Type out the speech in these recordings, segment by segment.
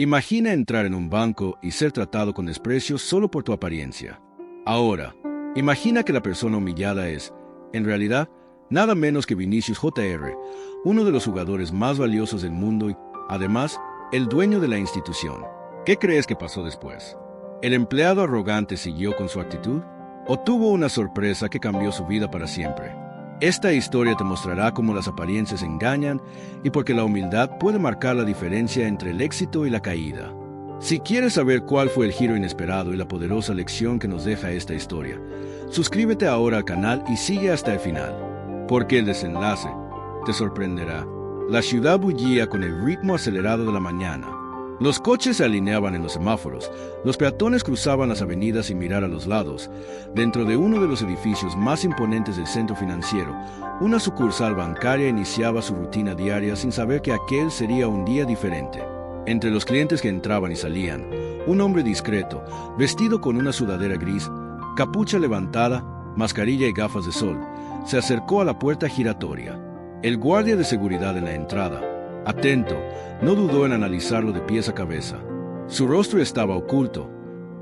Imagina entrar en un banco y ser tratado con desprecio solo por tu apariencia. Ahora, imagina que la persona humillada es, en realidad, nada menos que Vinicius Jr., uno de los jugadores más valiosos del mundo y, además, el dueño de la institución. ¿Qué crees que pasó después? ¿El empleado arrogante siguió con su actitud? ¿O tuvo una sorpresa que cambió su vida para siempre? Esta historia te mostrará cómo las apariencias engañan y por qué la humildad puede marcar la diferencia entre el éxito y la caída. Si quieres saber cuál fue el giro inesperado y la poderosa lección que nos deja esta historia, suscríbete ahora al canal y sigue hasta el final, porque el desenlace te sorprenderá. La ciudad bullía con el ritmo acelerado de la mañana. Los coches se alineaban en los semáforos, los peatones cruzaban las avenidas sin mirar a los lados. Dentro de uno de los edificios más imponentes del centro financiero, una sucursal bancaria iniciaba su rutina diaria sin saber que aquel sería un día diferente. Entre los clientes que entraban y salían, un hombre discreto, vestido con una sudadera gris, capucha levantada, mascarilla y gafas de sol, se acercó a la puerta giratoria. El guardia de seguridad en la entrada, atento, no dudó en analizarlo de pies a cabeza. Su rostro estaba oculto,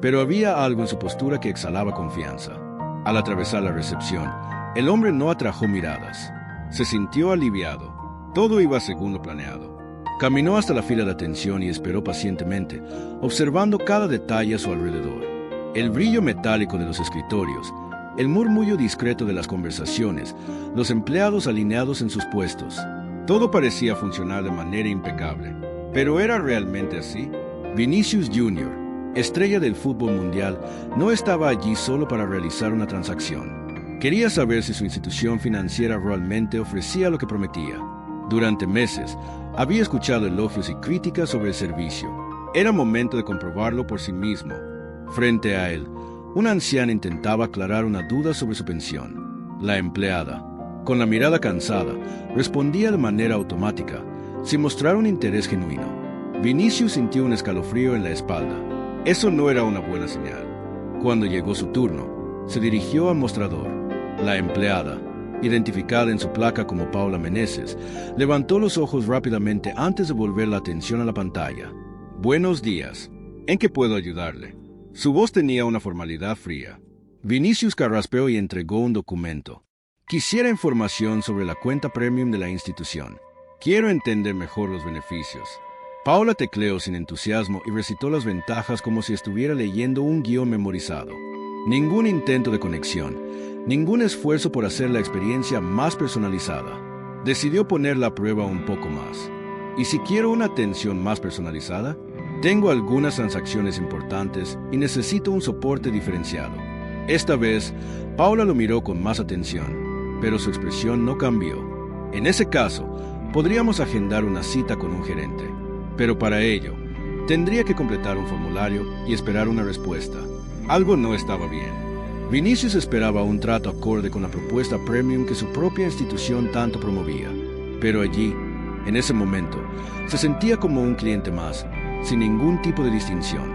pero había algo en su postura que exhalaba confianza. Al atravesar la recepción, el hombre no atrajo miradas. Se sintió aliviado. Todo iba según lo planeado. Caminó hasta la fila de atención y esperó pacientemente, observando cada detalle a su alrededor. El brillo metálico de los escritorios, el murmullo discreto de las conversaciones, los empleados alineados en sus puestos. Todo parecía funcionar de manera impecable. ¿Pero era realmente así? Vinicius Jr., estrella del fútbol mundial, no estaba allí solo para realizar una transacción. Quería saber si su institución financiera realmente ofrecía lo que prometía. Durante meses, había escuchado elogios y críticas sobre el servicio. Era momento de comprobarlo por sí mismo. Frente a él, una anciana intentaba aclarar una duda sobre su pensión. La empleada, con la mirada cansada, respondía de manera automática, sin mostrar un interés genuino. Vinicius sintió un escalofrío en la espalda. Eso no era una buena señal. Cuando llegó su turno, se dirigió al mostrador. La empleada, identificada en su placa como Paula Meneses, levantó los ojos rápidamente antes de volver la atención a la pantalla. «Buenos días. ¿En qué puedo ayudarle?» Su voz tenía una formalidad fría. Vinicius carraspeó y entregó un documento. «Quisiera información sobre la cuenta premium de la institución. Quiero entender mejor los beneficios». Paula tecleó sin entusiasmo y recitó las ventajas como si estuviera leyendo un guión memorizado. Ningún intento de conexión, ningún esfuerzo por hacer la experiencia más personalizada. Decidió ponerla a prueba un poco más. ¿Y si quiero una atención más personalizada? Tengo algunas transacciones importantes y necesito un soporte diferenciado. Esta vez, Paula lo miró con más atención, pero su expresión no cambió. En ese caso, podríamos agendar una cita con un gerente. Pero para ello, tendría que completar un formulario y esperar una respuesta. Algo no estaba bien. Vinicius esperaba un trato acorde con la propuesta premium que su propia institución tanto promovía. Pero allí, en ese momento, se sentía como un cliente más, sin ningún tipo de distinción.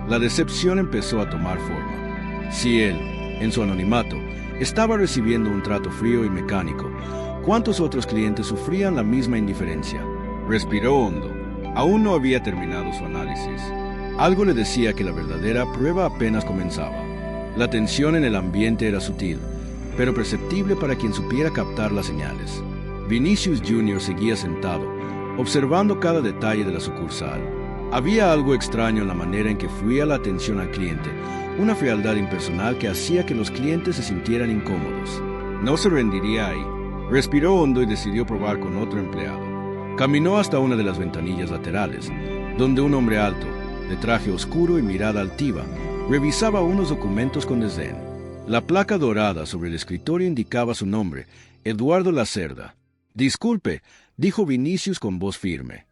La decepción empezó a tomar forma. Si él, en su anonimato, estaba recibiendo un trato frío y mecánico, ¿cuántos otros clientes sufrían la misma indiferencia? Respiró hondo. Aún no había terminado su análisis. Algo le decía que la verdadera prueba apenas comenzaba. La tensión en el ambiente era sutil, pero perceptible para quien supiera captar las señales. Vinicius Jr. seguía sentado, observando cada detalle de la sucursal. Había algo extraño en la manera en que fluía la atención al cliente, una frialdad impersonal que hacía que los clientes se sintieran incómodos. No se rendiría ahí. Respiró hondo y decidió probar con otro empleado. Caminó hasta una de las ventanillas laterales, donde un hombre alto, de traje oscuro y mirada altiva, revisaba unos documentos con desdén. La placa dorada sobre el escritorio indicaba su nombre, Eduardo Lacerda. «Disculpe», dijo Vinicius con voz firme.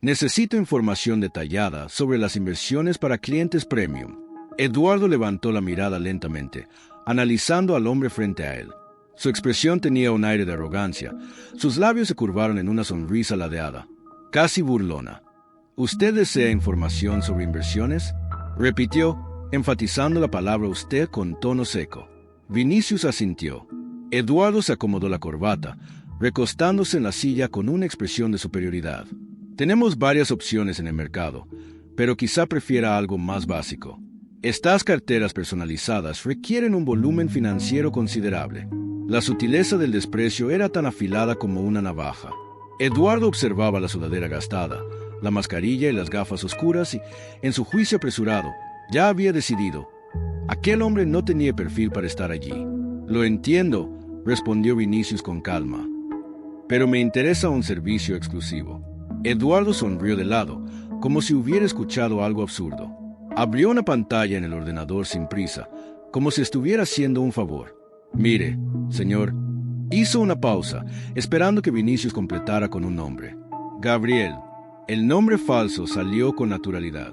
«Necesito información detallada sobre las inversiones para clientes premium». Eduardo levantó la mirada lentamente, analizando al hombre frente a él. Su expresión tenía un aire de arrogancia. Sus labios se curvaron en una sonrisa ladeada, casi burlona. «¿Usted desea información sobre inversiones?», repitió, enfatizando la palabra usted con tono seco. Vinicius asintió. Eduardo se acomodó la corbata, recostándose en la silla con una expresión de superioridad. Tenemos varias opciones en el mercado, pero quizá prefiera algo más básico. Estas carteras personalizadas requieren un volumen financiero considerable. La sutileza del desprecio era tan afilada como una navaja. Eduardo observaba la sudadera gastada, la mascarilla y las gafas oscuras y, en su juicio apresurado, ya había decidido. Aquel hombre no tenía perfil para estar allí. Lo entiendo, respondió Vinicius con calma. Pero me interesa un servicio exclusivo. Eduardo sonrió de lado, como si hubiera escuchado algo absurdo. Abrió una pantalla en el ordenador sin prisa, como si estuviera haciendo un favor. Mire, señor. Hizo una pausa, esperando que Vinicius completara con un nombre. Gabriel. El nombre falso salió con naturalidad.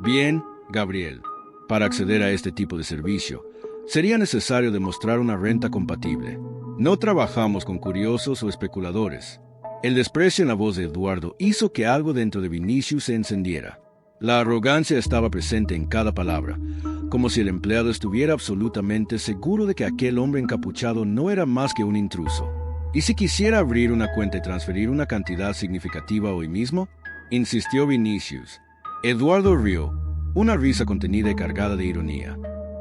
Bien, Gabriel. Para acceder a este tipo de servicio, sería necesario demostrar una renta compatible. No trabajamos con curiosos o especuladores. El desprecio en la voz de Eduardo hizo que algo dentro de Vinicius se encendiera. La arrogancia estaba presente en cada palabra, como si el empleado estuviera absolutamente seguro de que aquel hombre encapuchado no era más que un intruso. ¿Y si quisiera abrir una cuenta y transferir una cantidad significativa hoy mismo? Insistió Vinicius. Eduardo rió, una risa contenida y cargada de ironía.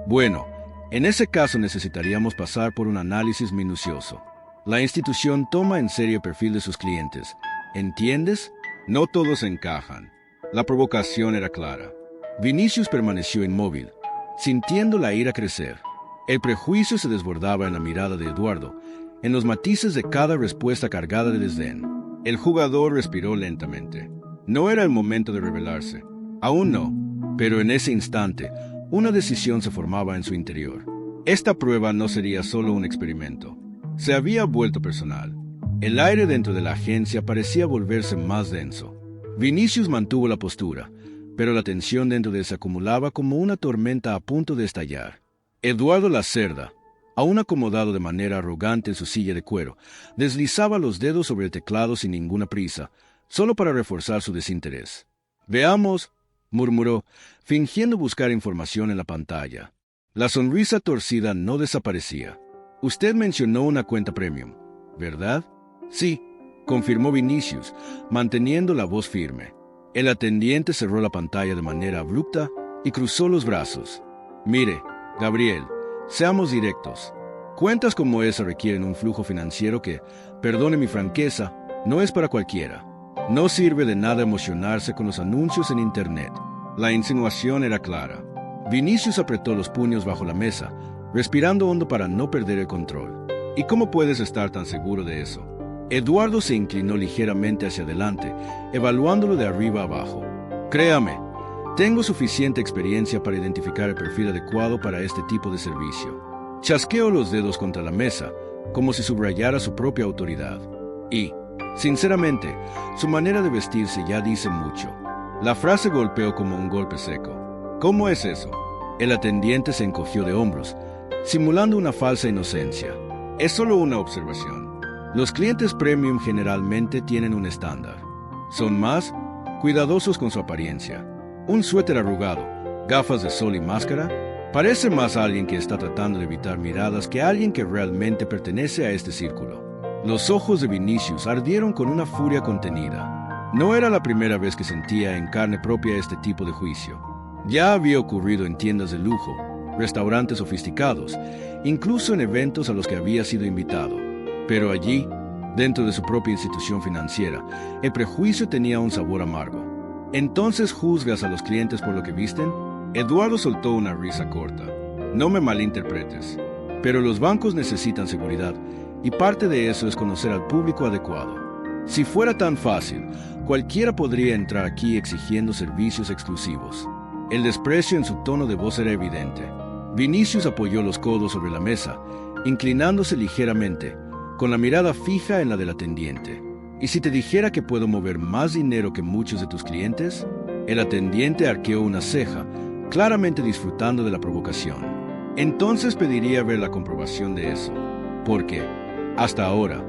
Bueno, en ese caso necesitaríamos pasar por un análisis minucioso. La institución toma en serio el perfil de sus clientes. ¿Entiendes? No todos encajan. La provocación era clara. Vinicius permaneció inmóvil, sintiendo la ira crecer. El prejuicio se desbordaba en la mirada de Eduardo, en los matices de cada respuesta cargada de desdén. El jugador respiró lentamente. No era el momento de rebelarse. Aún no, pero en ese instante, una decisión se formaba en su interior. Esta prueba no sería solo un experimento. Se había vuelto personal. El aire dentro de la agencia parecía volverse más denso. Vinicius mantuvo la postura, pero la tensión dentro de él se acumulaba como una tormenta a punto de estallar. Eduardo Lacerda, aún acomodado de manera arrogante en su silla de cuero, deslizaba los dedos sobre el teclado sin ninguna prisa, solo para reforzar su desinterés. Veamos, murmuró, fingiendo buscar información en la pantalla. La sonrisa torcida no desaparecía. Usted mencionó una cuenta premium, ¿verdad? Sí, confirmó Vinicius, manteniendo la voz firme. El atendiente cerró la pantalla de manera abrupta y cruzó los brazos. Mire, Gabriel, seamos directos. Cuentas como esa requieren un flujo financiero que, perdone mi franqueza, no es para cualquiera. No sirve de nada emocionarse con los anuncios en Internet. La insinuación era clara. Vinicius apretó los puños bajo la mesa, respirando hondo para no perder el control. ¿Y cómo puedes estar tan seguro de eso? Eduardo se inclinó ligeramente hacia adelante, evaluándolo de arriba a abajo. Créame, tengo suficiente experiencia para identificar el perfil adecuado para este tipo de servicio. Chasqueó los dedos contra la mesa, como si subrayara su propia autoridad. Y, sinceramente, su manera de vestirse ya dice mucho. La frase golpeó como un golpe seco. ¿Cómo es eso? El atendiente se encogió de hombros, simulando una falsa inocencia. Es solo una observación. Los clientes premium generalmente tienen un estándar. Son más cuidadosos con su apariencia. Un suéter arrugado, gafas de sol y máscara, parece más a alguien que está tratando de evitar miradas que a alguien que realmente pertenece a este círculo. Los ojos de Vinicius ardieron con una furia contenida. No era la primera vez que sentía en carne propia este tipo de juicio. Ya había ocurrido en tiendas de lujo, restaurantes sofisticados, incluso en eventos a los que había sido invitado. Pero allí, dentro de su propia institución financiera, el prejuicio tenía un sabor amargo. ¿Entonces juzgas a los clientes por lo que visten? Eduardo soltó una risa corta. No me malinterpretes, pero los bancos necesitan seguridad, y parte de eso es conocer al público adecuado. Si fuera tan fácil, cualquiera podría entrar aquí exigiendo servicios exclusivos. El desprecio en su tono de voz era evidente. Vinicius apoyó los codos sobre la mesa, inclinándose ligeramente, con la mirada fija en la del atendiente. ¿Y si te dijera que puedo mover más dinero que muchos de tus clientes? El atendiente arqueó una ceja, claramente disfrutando de la provocación. Entonces pediría ver la comprobación de eso. Porque, hasta ahora,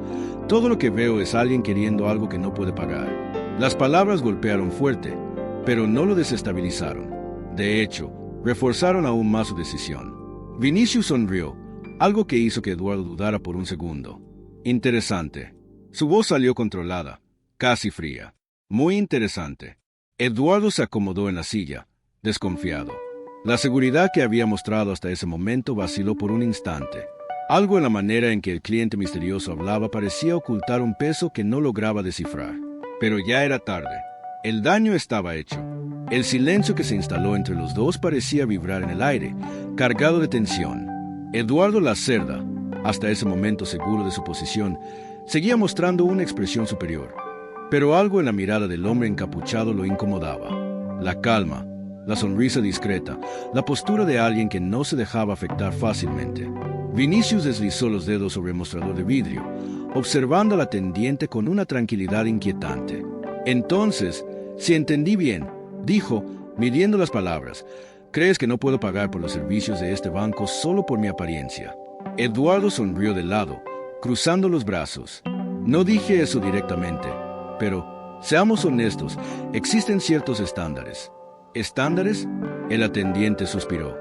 todo lo que veo es alguien queriendo algo que no puede pagar. Las palabras golpearon fuerte, pero no lo desestabilizaron. De hecho, reforzaron aún más su decisión. Vinicius sonrió, algo que hizo que Eduardo dudara por un segundo. Interesante. Su voz salió controlada, casi fría. Muy interesante. Eduardo se acomodó en la silla, desconfiado. La seguridad que había mostrado hasta ese momento vaciló por un instante. Algo en la manera en que el cliente misterioso hablaba parecía ocultar un peso que no lograba descifrar. Pero ya era tarde. El daño estaba hecho. El silencio que se instaló entre los dos parecía vibrar en el aire, cargado de tensión. Eduardo Lacerda, hasta ese momento seguro de su posición, seguía mostrando una expresión superior. Pero algo en la mirada del hombre encapuchado lo incomodaba. La calma, la sonrisa discreta, la postura de alguien que no se dejaba afectar fácilmente. Vinicius deslizó los dedos sobre el mostrador de vidrio, observando al atendiente con una tranquilidad inquietante. Entonces, si entendí bien, dijo, midiendo las palabras, ¿crees que no puedo pagar por los servicios de este banco solo por mi apariencia? Eduardo sonrió de lado, cruzando los brazos. No dije eso directamente, pero, seamos honestos, existen ciertos estándares. ¿Estándares? El atendiente suspiró,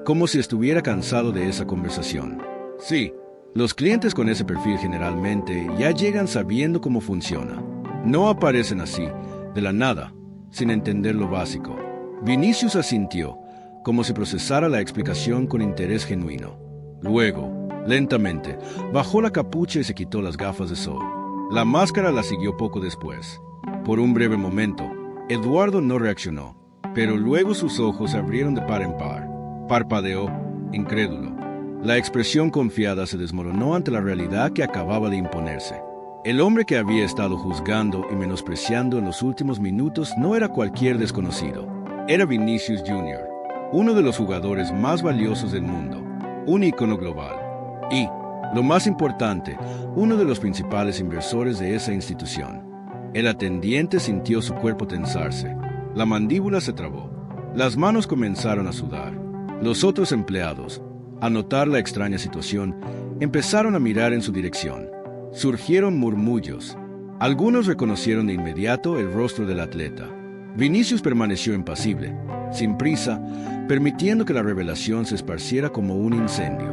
como si estuviera cansado de esa conversación. Sí, los clientes con ese perfil generalmente ya llegan sabiendo cómo funciona. No aparecen así, de la nada, sin entender lo básico. Vinicius asintió, como si procesara la explicación con interés genuino. Luego, lentamente, bajó la capucha y se quitó las gafas de sol. La máscara la siguió poco después. Por un breve momento, Eduardo no reaccionó, pero luego sus ojos se abrieron de par en par. Parpadeó, incrédulo. La expresión confiada se desmoronó ante la realidad que acababa de imponerse. El hombre que había estado juzgando y menospreciando en los últimos minutos no era cualquier desconocido. Era Vinicius Jr., uno de los jugadores más valiosos del mundo, un ícono global. Y, lo más importante, uno de los principales inversores de esa institución. El atendiente sintió su cuerpo tensarse. La mandíbula se trabó. Las manos comenzaron a sudar. Los otros empleados, al notar la extraña situación, empezaron a mirar en su dirección. Surgieron murmullos. Algunos reconocieron de inmediato el rostro del atleta. Vinicius permaneció impasible, sin prisa, permitiendo que la revelación se esparciera como un incendio.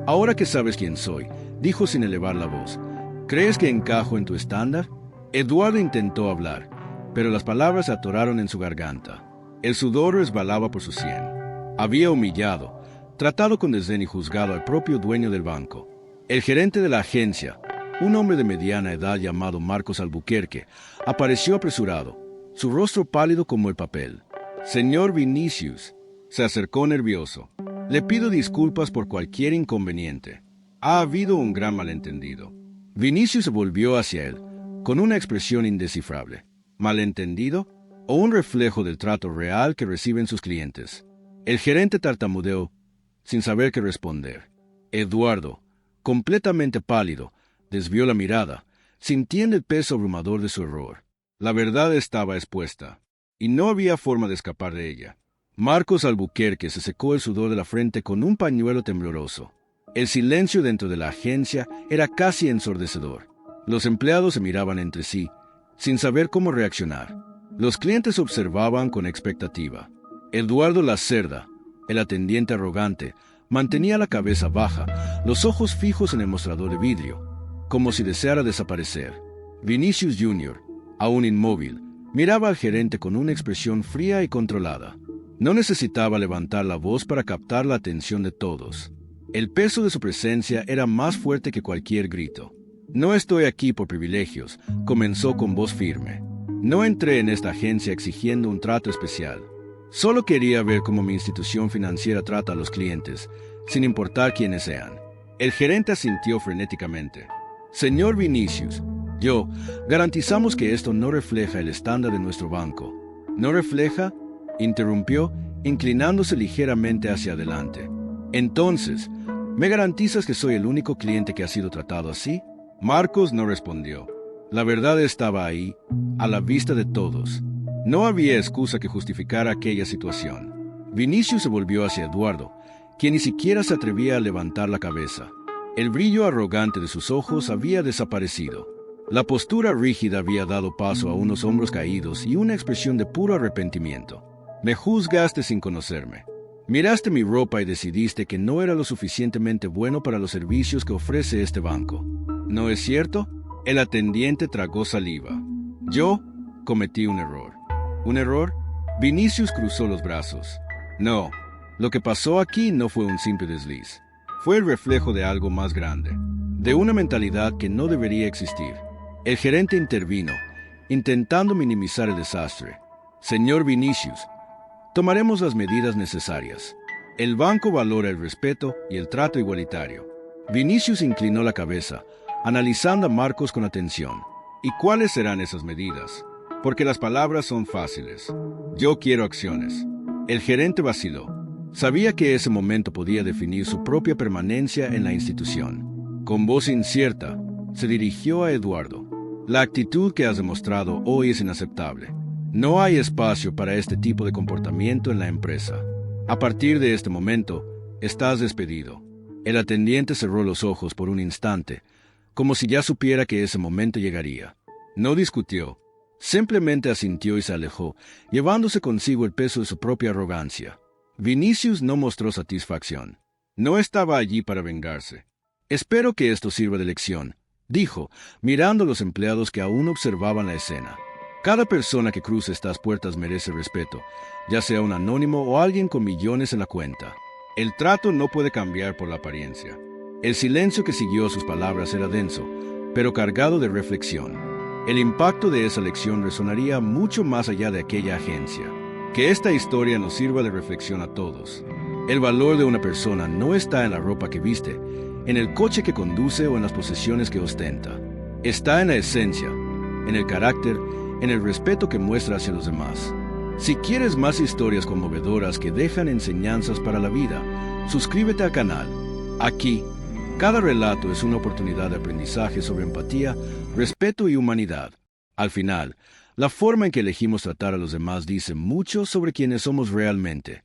Ahora que sabes quién soy, dijo sin elevar la voz, ¿crees que encajo en tu estándar? Eduardo intentó hablar, pero las palabras se atoraron en su garganta. El sudor resbalaba por su sien. Había humillado, tratado con desdén y juzgado al propio dueño del banco. El gerente de la agencia, un hombre de mediana edad llamado Marcos Albuquerque, apareció apresurado, su rostro pálido como el papel. Señor Vinicius, se acercó nervioso. Le pido disculpas por cualquier inconveniente. Ha habido un gran malentendido. Vinicius se volvió hacia él, con una expresión indescifrable. ¿Malentendido? ¿O un reflejo del trato real que reciben sus clientes? El gerente tartamudeó, sin saber qué responder. Eduardo, completamente pálido, desvió la mirada, sintiendo el peso abrumador de su error. La verdad estaba expuesta, y no había forma de escapar de ella. Marcos Albuquerque se secó el sudor de la frente con un pañuelo tembloroso. El silencio dentro de la agencia era casi ensordecedor. Los empleados se miraban entre sí, sin saber cómo reaccionar. Los clientes observaban con expectativa. Eduardo Lacerda, el atendiente arrogante, mantenía la cabeza baja, los ojos fijos en el mostrador de vidrio, como si deseara desaparecer. Vinicius Jr., aún inmóvil, miraba al gerente con una expresión fría y controlada. No necesitaba levantar la voz para captar la atención de todos. El peso de su presencia era más fuerte que cualquier grito. No estoy aquí por privilegios, comenzó con voz firme. No entré en esta agencia exigiendo un trato especial. Solo quería ver cómo mi institución financiera trata a los clientes, sin importar quiénes sean. El gerente asintió frenéticamente. Señor Vinicius, yo garantizamos que esto no refleja el estándar de nuestro banco. ¿No refleja? Interrumpió, inclinándose ligeramente hacia adelante. Entonces, ¿me garantizas que soy el único cliente que ha sido tratado así? Marcos no respondió. La verdad estaba ahí, a la vista de todos. No había excusa que justificara aquella situación. Vinicius se volvió hacia Eduardo, quien ni siquiera se atrevía a levantar la cabeza. El brillo arrogante de sus ojos había desaparecido. La postura rígida había dado paso a unos hombros caídos y una expresión de puro arrepentimiento. Me juzgaste sin conocerme. Miraste mi ropa y decidiste que no era lo suficientemente bueno para los servicios que ofrece este banco. ¿No es cierto? El atendiente tragó saliva. Yo, garantizamos que esto no refleja el estándar de nuestro banco. ¿No refleja? Interrumpió, inclinándose ligeramente hacia adelante. Entonces, ¿me garantizas que soy el único cliente que ha sido tratado así? Marcos no respondió. La verdad estaba ahí, a la vista de todos. No había excusa que justificara aquella situación. Vinicius se volvió hacia Eduardo, quien ni siquiera se atrevía a levantar la cabeza. El brillo arrogante de sus ojos había dado paso a unos hombros caídos y una expresión de puro arrepentimiento. Me juzgaste sin conocerme. Miraste mi ropa y decidiste que no era lo suficientemente bueno para los servicios que ofrece este banco. ¿No es cierto? El atendiente tragó saliva. Cometí un error. ¿Un error? Vinicius cruzó los brazos. No, lo que pasó aquí no fue un simple desliz. Fue el reflejo de algo más grande, de una mentalidad que no debería existir. El gerente intervino, intentando minimizar el desastre. Señor Vinicius, tomaremos las medidas necesarias. El banco valora el respeto y el trato igualitario. Vinicius inclinó la cabeza, analizando a Marcos con atención. ¿Y cuáles serán esas medidas? Porque las palabras son fáciles. Yo quiero acciones. El gerente vaciló. Sabía que ese momento podía definir su propia permanencia en la institución. Con voz incierta, se dirigió a Eduardo. La actitud que has demostrado hoy es inaceptable. No hay espacio para este tipo de comportamiento en la empresa. A partir de este momento, estás despedido. El atendiente cerró los ojos por un instante, como si ya supiera que ese momento llegaría. No discutió, simplemente asintió y se alejó, llevándose consigo el peso de su propia arrogancia. Vinicius no mostró satisfacción. No estaba allí para vengarse. Espero que esto sirva de lección, dijo, mirando a los empleados que aún observaban la escena. Cada persona que cruce estas puertas merece respeto, ya sea un anónimo o alguien con millones en la cuenta. El trato no puede cambiar por la apariencia. El silencio que siguió sus palabras era denso, pero cargado de reflexión. El impacto de esa lección resonaría mucho más allá de aquella agencia. Que esta historia nos sirva de reflexión a todos. El valor de una persona no está en la ropa que viste, en el coche que conduce o en las posesiones que ostenta. Está en la esencia, en el carácter, en el respeto que muestra hacia los demás. Si quieres más historias conmovedoras que dejan enseñanzas para la vida, suscríbete al canal. Aquí, cada relato es una oportunidad de aprendizaje sobre empatía, respeto y humanidad. Al final, la forma en que elegimos tratar a los demás dice mucho sobre quiénes somos realmente.